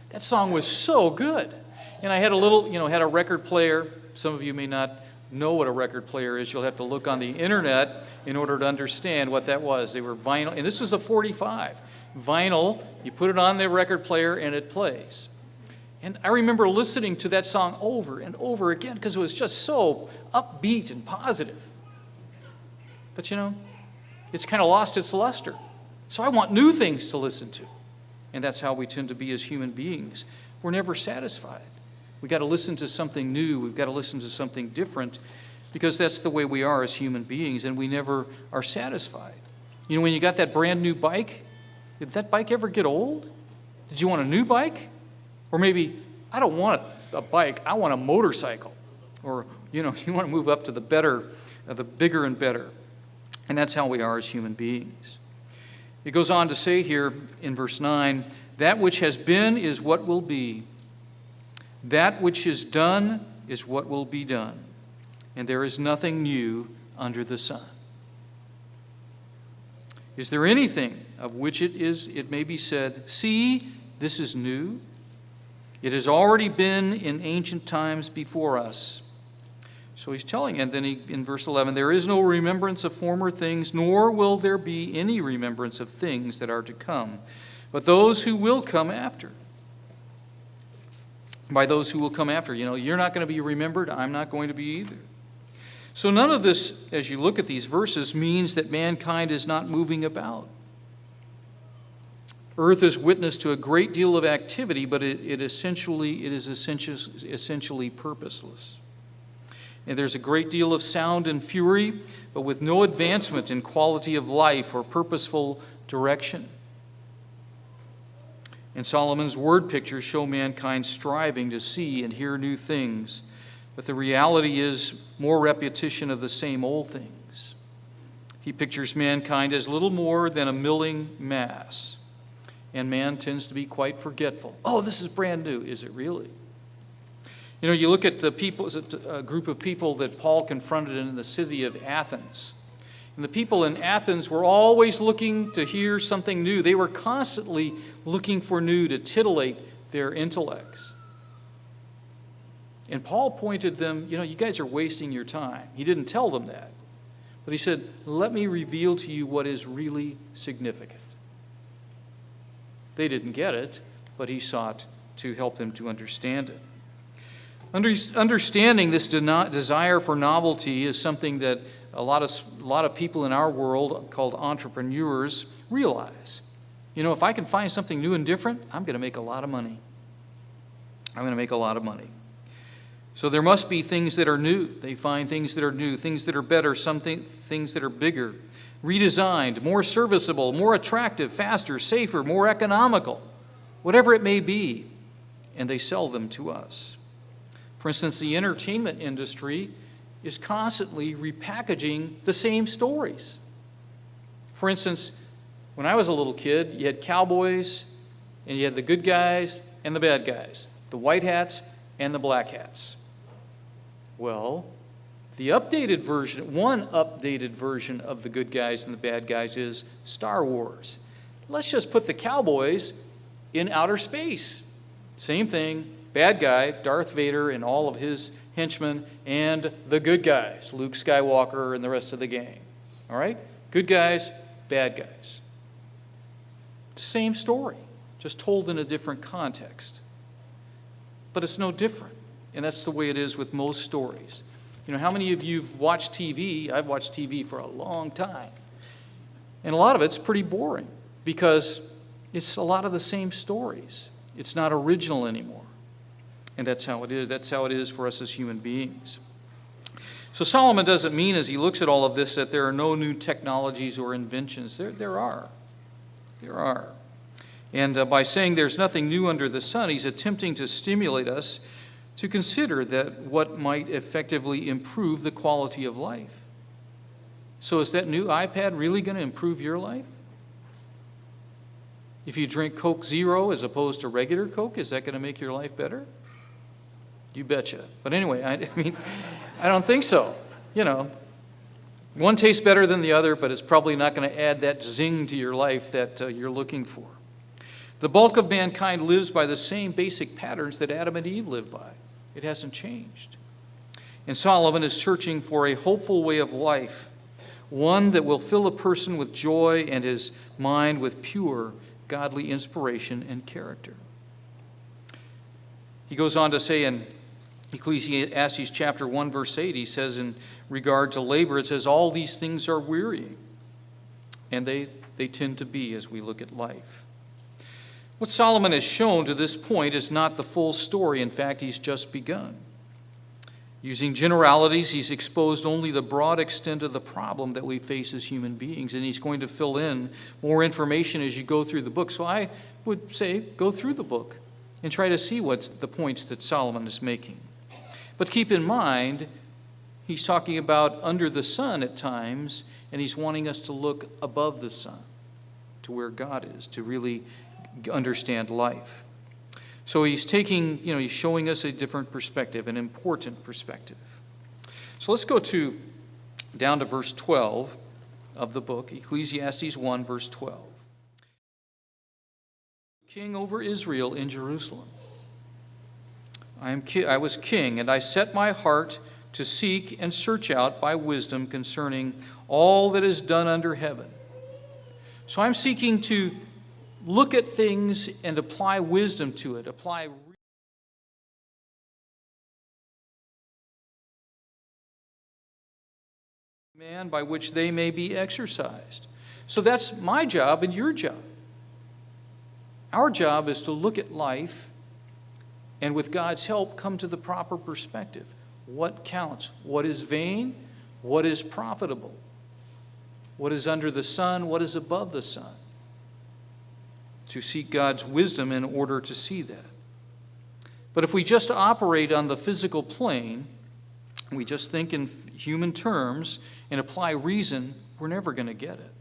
That song was so good. And I had had a record player. Some of you may not know what a record player is. You'll have to look on the internet in order to understand what that was. They were vinyl, and this was a 45. Vinyl, you put it on the record player and it plays. And I remember listening to that song over and over again because it was just so upbeat and positive. But it's kind of lost its luster. So I want new things to listen to. And that's how we tend to be as human beings. We're never satisfied. We've got to listen to something new. We've got to listen to something different because that's the way we are as human beings, and we never are satisfied. You know, when you got that brand new bike, did that bike ever get old? Did you want a new bike? Or maybe, I don't want a bike, I want a motorcycle. Or, you want to move up to the better, the bigger and better. And that's how we are as human beings. It goes on to say here in verse 9, "That which has been is what will be. That which is done is what will be done. And there is nothing new under the sun." Is there anything of which it may be said, "See, this is new"? It has already been in ancient times before us. So he's telling, and then in verse 11, "There is no remembrance of former things, nor will there be any remembrance of things that are to come, but those who will come after." By those who will come after. You're not going to be remembered. I'm not going to be either. So none of this, as you look at these verses, means that mankind is not moving about. Earth is witness to a great deal of activity, but it is essentially purposeless. And there's a great deal of sound and fury, but with no advancement in quality of life or purposeful direction. And Solomon's word pictures show mankind striving to see and hear new things, but the reality is more repetition of the same old things. He pictures mankind as little more than a milling mass, and man tends to be quite forgetful. Oh, this is brand new. Is it really? You know, you look at the people, a group of people that Paul confronted in the city of Athens. And the people in Athens were always looking to hear something new. They were constantly looking for new to titillate their intellects. And Paul pointed them, you know, you guys are wasting your time. He didn't tell them that. But he said, let me reveal to you what is really significant. They didn't get it, but he sought to help them to understand it. Understanding this desire for novelty is something that a lot of people in our world called entrepreneurs realize. You know, if I can find something new and different, I'm going to make a lot of money. I'm going to make a lot of money. So there must be things that are new. They find things that are new, things that are better, things that are bigger, redesigned, more serviceable, more attractive, faster, safer, more economical, whatever it may be, and they sell them to us. For instance, the entertainment industry is constantly repackaging the same stories. For instance, when I was a little kid, you had cowboys, and you had the good guys and the bad guys, the white hats and the black hats. Well, the updated version, one updated version of the good guys and the bad guys is Star Wars. Let's just put the cowboys in outer space. Same thing, bad guy, Darth Vader and all of his henchmen, and the good guys, Luke Skywalker and the rest of the gang. All right? Good guys, bad guys. Same story, just told in a different context. But it's no different. And that's the way it is with most stories. You know, how many of you have watched TV? I've watched TV for a long time. And a lot of it's pretty boring because it's a lot of the same stories. It's not original anymore. And that's how it is. That's how it is for us as human beings. So Solomon doesn't mean, as he looks at all of this, that there are no new technologies or inventions. There are. There are. And by saying there's nothing new under the sun, he's attempting to stimulate us to consider that what might effectively improve the quality of life. So is that new iPad really going to improve your life? If you drink Coke Zero as opposed to regular Coke, is that going to make your life better? You betcha. But anyway, I don't think so. You know, one tastes better than the other, but it's probably not going to add that zing to your life that you're looking for. The bulk of mankind lives by the same basic patterns that Adam and Eve lived by. It hasn't changed. And Solomon is searching for a hopeful way of life, one that will fill a person with joy and his mind with pure, godly inspiration and character. He goes on to say in Ecclesiastes chapter 1, verse 8, he says in regard to labor, it says, all these things are wearying. And they tend to be as we look at life. What Solomon has shown to this point is not the full story. In fact, he's just begun. Using generalities, he's exposed only the broad extent of the problem that we face as human beings, and he's going to fill in more information as you go through the book. So I would say go through the book and try to see what's the points that Solomon is making. But keep in mind, he's talking about under the sun at times, and he's wanting us to look above the sun to where God is, to really understand life. So he's he's showing us a different perspective, an important perspective. So let's go down to verse 12 of the book, Ecclesiastes 1, verse 12. King over Israel in Jerusalem. I was king, and I set my heart to seek and search out by wisdom concerning all that is done under heaven. So I'm seeking to look at things and apply wisdom to it, apply man by which they may be exercised. So that's my job and your job. Our job is to look at life and with God's help come to the proper perspective. What counts? What is vain? What is profitable? What is under the sun? What is above the sun? To seek God's wisdom in order to see that. But if we just operate on the physical plane, we just think in human terms and apply reason, we're never going to get it.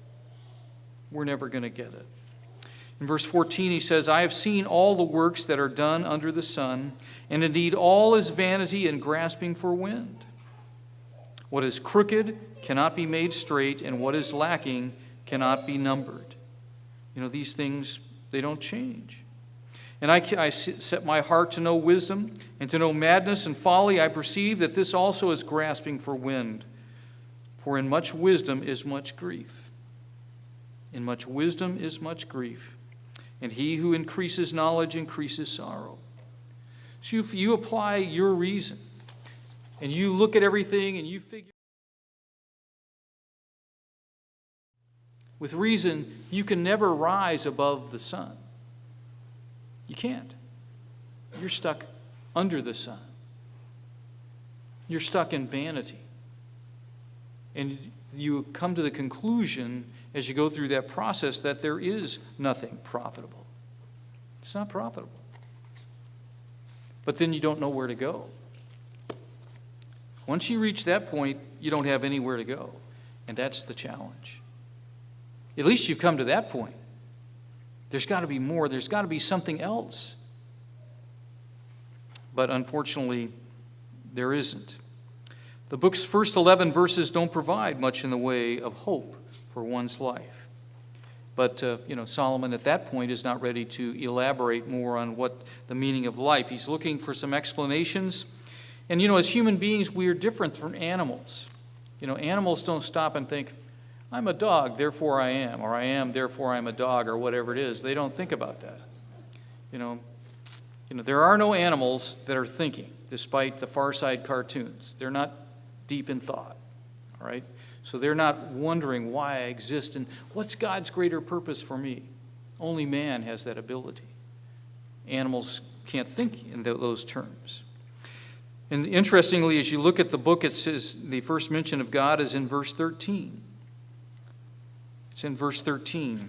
We're never going to get it. In verse 14 he says, I have seen all the works that are done under the sun, and indeed all is vanity and grasping for wind. What is crooked cannot be made straight, and what is lacking cannot be numbered. These things, they don't change. And I set my heart to know wisdom, and to know madness and folly. I perceive that this also is grasping for wind. For in much wisdom is much grief. In much wisdom is much grief. And he who increases knowledge increases sorrow. So if you apply your reason, and you look at everything and you figure, with reason, you can never rise above the sun. You can't. You're stuck under the sun. You're stuck in vanity. And you come to the conclusion as you go through that process that there is nothing profitable. It's not profitable. But then you don't know where to go. Once you reach that point, you don't have anywhere to go. And that's the challenge. At least you've come to that point. There's got to be more. There's got to be something else. But unfortunately, there isn't. The book's first 11 verses don't provide much in the way of hope for one's life. But, Solomon at that point is not ready to elaborate more on what the meaning of life. He's looking for some explanations. And, as human beings, we are different from animals. Animals don't stop and think, I'm a dog, therefore I am, or I am, therefore I'm a dog, or whatever it is. They don't think about that. There are no animals that are thinking, despite the Far Side cartoons. They're not deep in thought, all right? So they're not wondering why I exist and what's God's greater purpose for me. Only man has that ability. Animals can't think in those terms. And interestingly, as you look at the book, it says the first mention of God is in verse 13. It's in verse 13.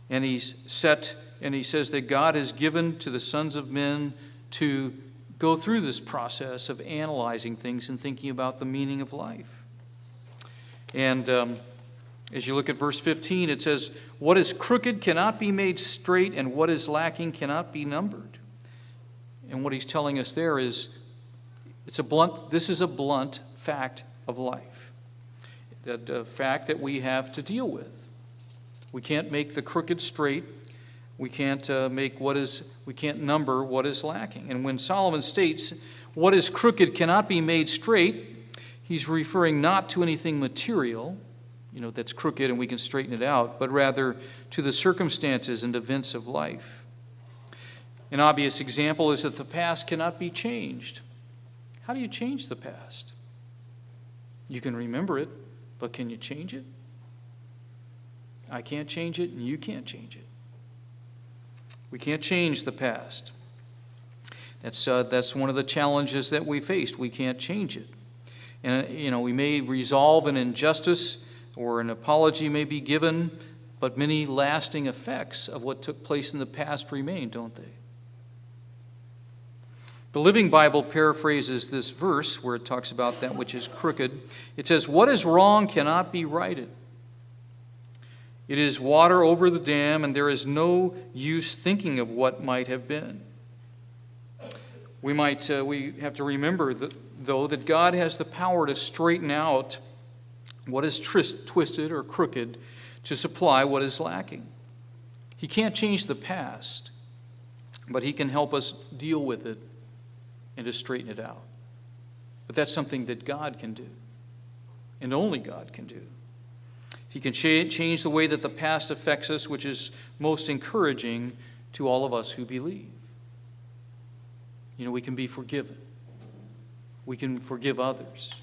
And he says that God has given to the sons of men to go through this process of analyzing things and thinking about the meaning of life. And as you look at verse 15, it says, what is crooked cannot be made straight, and what is lacking cannot be numbered. And what he's telling us there is, this is a blunt fact of life. The fact that we have to deal with. We can't make the crooked straight. We can't number what is lacking. And when Solomon states, what is crooked cannot be made straight, he's referring not to anything material, that's crooked and we can straighten it out, but rather to the circumstances and events of life. An obvious example is that the past cannot be changed. How do you change the past? You can remember it, but can you change it? I can't change it, and you can't change it. We can't change the past. That's one of the challenges that we faced. We can't change it. And, we may resolve an injustice or an apology may be given, but many lasting effects of what took place in the past remain, don't they? The Living Bible paraphrases this verse where it talks about that which is crooked. It says, what is wrong cannot be righted. It is water over the dam, and there is no use thinking of what might have been. We have to remember, that God has the power to straighten out what is twisted or crooked to supply what is lacking. He can't change the past, but he can help us deal with it and to straighten it out. But that's something that God can do, and only God can do. He can change the way that the past affects us, which is most encouraging to all of us who believe. We can be forgiven. We can forgive others.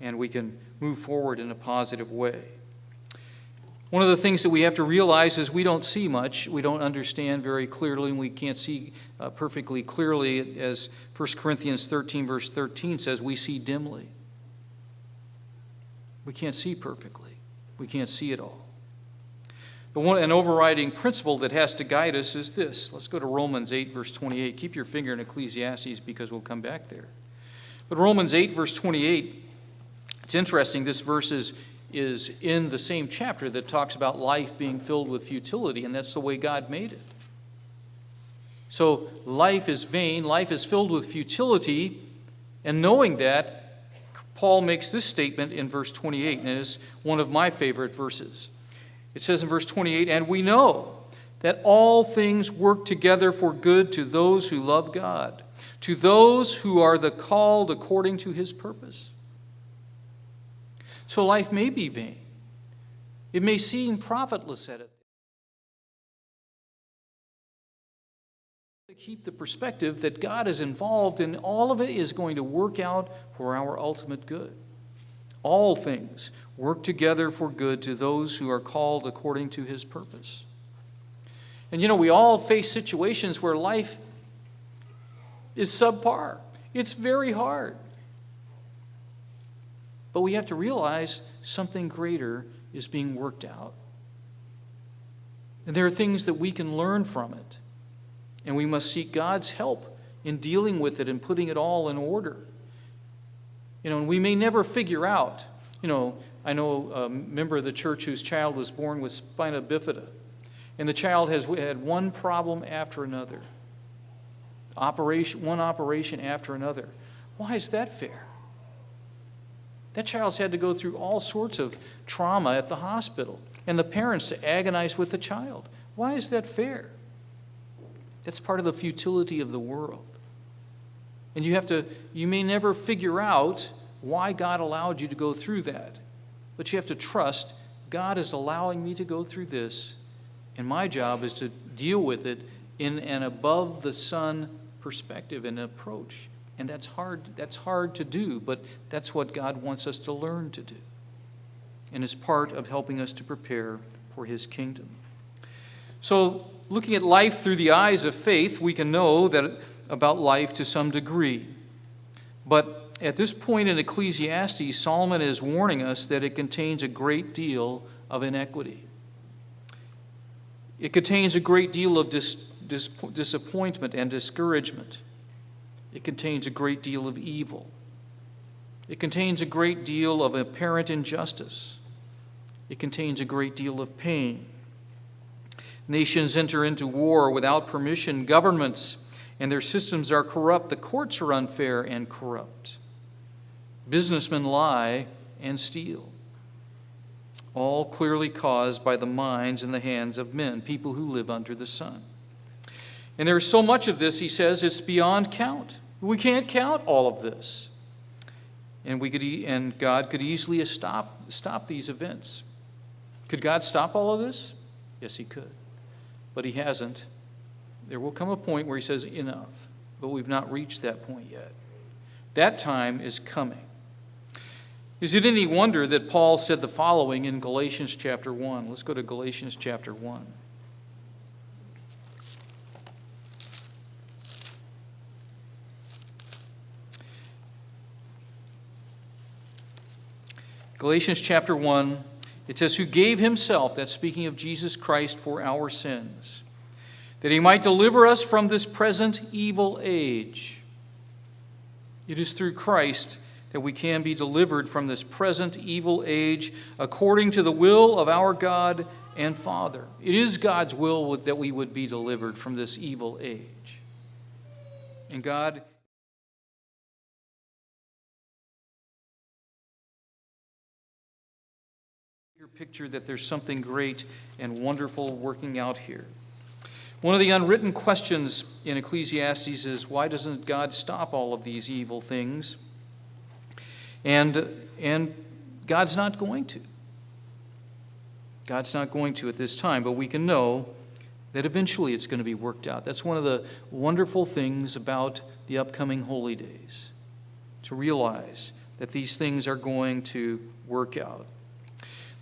And we can move forward in a positive way. One of the things that we have to realize is we don't see much. We don't understand very clearly, and we can't see perfectly clearly. As 1 Corinthians 13, verse 13 says, we see dimly. We can't see perfectly. We can't see it all. An overriding principle that has to guide us is this. Let's go to Romans 8, verse 28. Keep your finger in Ecclesiastes because we'll come back there. But Romans 8, verse 28, it's interesting. This verse is is in the same chapter that talks about life being filled with futility, and that's the way God made it. So life is vain, life is filled with futility, and knowing that, Paul makes this statement in verse 28, and it is one of my favorite verses. It says in verse 28, "And we know that all things work together for good to those who love God, to those who are the called according to his purpose." So life may be vain. It may seem profitless at it. To keep the perspective that God is involved in all of it is going to work out for our ultimate good. All things work together for good to those who are called according to his purpose. And we all face situations where life is subpar. It's very hard. But we have to realize something greater is being worked out. And there are things that we can learn from it. And we must seek God's help in dealing with it and putting it all in order. And we may never figure out. I know a member of the church whose child was born with spina bifida. And the child has had one problem after another. One operation after another. Why is that fair? That child's had to go through all sorts of trauma at the hospital, and the parents to agonize with the child. Why is that fair? That's part of the futility of the world. And you may never figure out why God allowed you to go through that. But you have to trust God is allowing me to go through this, and my job is to deal with it in an above the sun perspective and approach. And that's hard to do, but that's what God wants us to learn to do. And is part of helping us to prepare for his kingdom. So, looking at life through the eyes of faith, we can know that about life to some degree. But at this point in Ecclesiastes, Solomon is warning us that it contains a great deal of inequity. It contains a great deal of disappointment and discouragement. It contains a great deal of evil. It contains a great deal of apparent injustice. It contains a great deal of pain. Nations enter into war without permission. Governments and their systems are corrupt. The courts are unfair and corrupt. Businessmen lie and steal. All clearly caused by the minds and the hands of men, people who live under the sun. And there's so much of this, he says, it's beyond count. We can't count all of this. And God could easily stop these events. Could God stop all of this? Yes, he could. But he hasn't. There will come a point where he says, enough. But we've not reached that point yet. That time is coming. Is it any wonder that Paul said the following in Galatians chapter 1? Let's go to Galatians chapter 1. Galatians chapter 1, it says, "Who gave himself," that's speaking of Jesus Christ, "for our sins, that he might deliver us from this present evil age." It is through Christ that we can be delivered from this present evil age according to the will of our God and Father. It is God's will that we would be delivered from this evil age. And God picture that there's something great and wonderful working out here. One of the unwritten questions in Ecclesiastes is, why doesn't God stop all of these evil things? And God's not going to. God's not going to at this time, but we can know that eventually it's going to be worked out. That's one of the wonderful things about the upcoming holy days, to realize that these things are going to work out.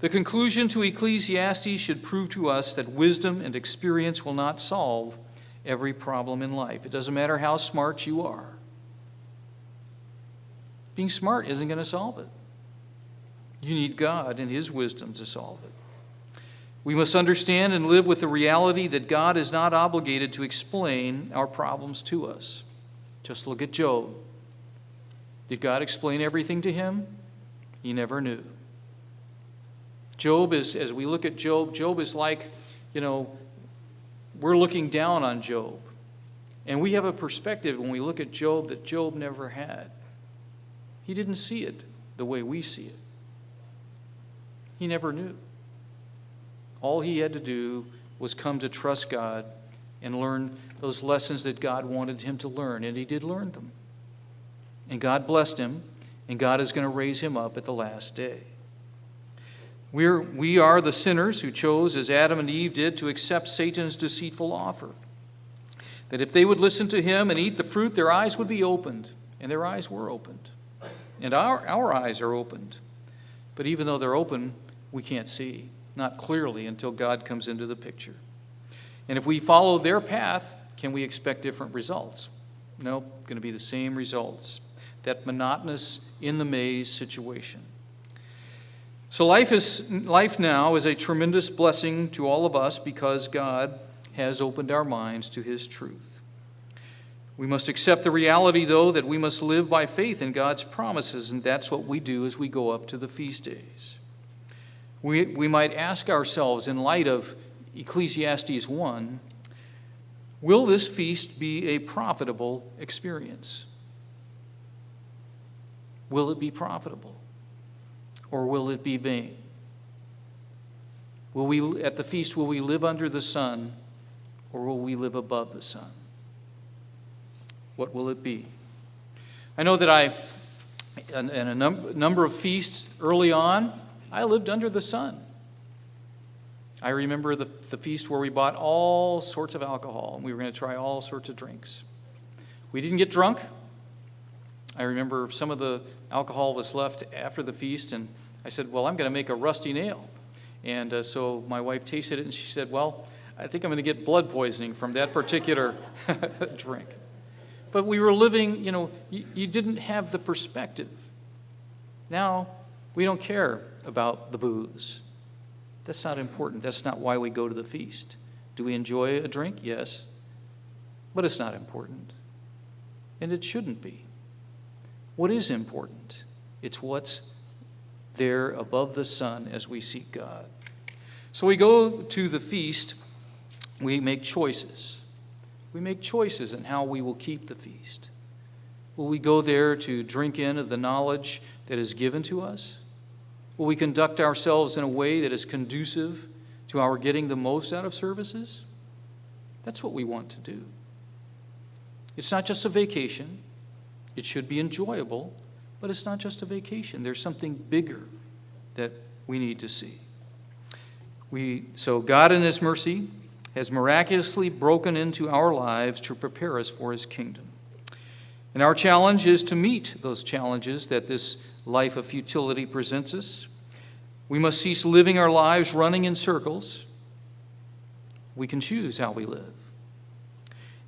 The conclusion to Ecclesiastes should prove to us that wisdom and experience will not solve every problem in life. It doesn't matter how smart you are. Being smart isn't going to solve it. You need God and his wisdom to solve it. We must understand and live with the reality that God is not obligated to explain our problems to us. Just look at Job. Did God explain everything to him? He never knew. Job is, as we look at Job, Job is like, we're looking down on Job. And we have a perspective when we look at Job that Job never had. He didn't see it the way we see it. He never knew. All he had to do was come to trust God and learn those lessons that God wanted him to learn, and he did learn them. And God blessed him, and God is going to raise him up at the last day. We are the sinners who chose, as Adam and Eve did, to accept Satan's deceitful offer. That if they would listen to him and eat the fruit, their eyes would be opened. And their eyes were opened. And our eyes are opened. But even though they're open, we can't see. Not clearly until God comes into the picture. And if we follow their path, can we expect different results? No, going to be the same results. That monotonous, in the maze situation. So life now is a tremendous blessing to all of us because God has opened our minds to his truth. We must accept the reality, though, that we must live by faith in God's promises, and that's what we do as we go up to the feast days. We might ask ourselves, in light of Ecclesiastes 1, will this feast be a profitable experience? Will it be profitable? Or will it be vain? At the feast, will we live under the sun, or will we live above the sun? What will it be? I know that in a number of feasts early on, I lived under the sun. I remember the feast where we bought all sorts of alcohol, and we were going to try all sorts of drinks. We didn't get drunk. I remember some of the alcohol was left after the feast, and I said, well, I'm going to make a rusty nail. And so my wife tasted it, and she said, well, I think I'm going to get blood poisoning from that particular drink. But we were living, you didn't have the perspective. Now, we don't care about the booze. That's not important. That's not why we go to the feast. Do we enjoy a drink? Yes. But it's not important. And it shouldn't be. What is important? It's what's there above the sun as we seek God. So we go to the feast, we make choices. We make choices in how we will keep the feast. Will we go there to drink in of the knowledge that is given to us? Will we conduct ourselves in a way that is conducive to our getting the most out of services? That's what we want to do. It's not just a vacation. It should be enjoyable, but it's not just a vacation. There's something bigger that we need to see. So God in his mercy has miraculously broken into our lives to prepare us for his kingdom. And our challenge is to meet those challenges that this life of futility presents us. We must cease living our lives running in circles. We can choose how we live.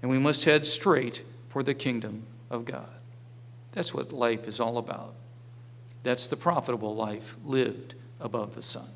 And we must head straight for the kingdom of God. That's what life is all about. That's the profitable life lived above the sun.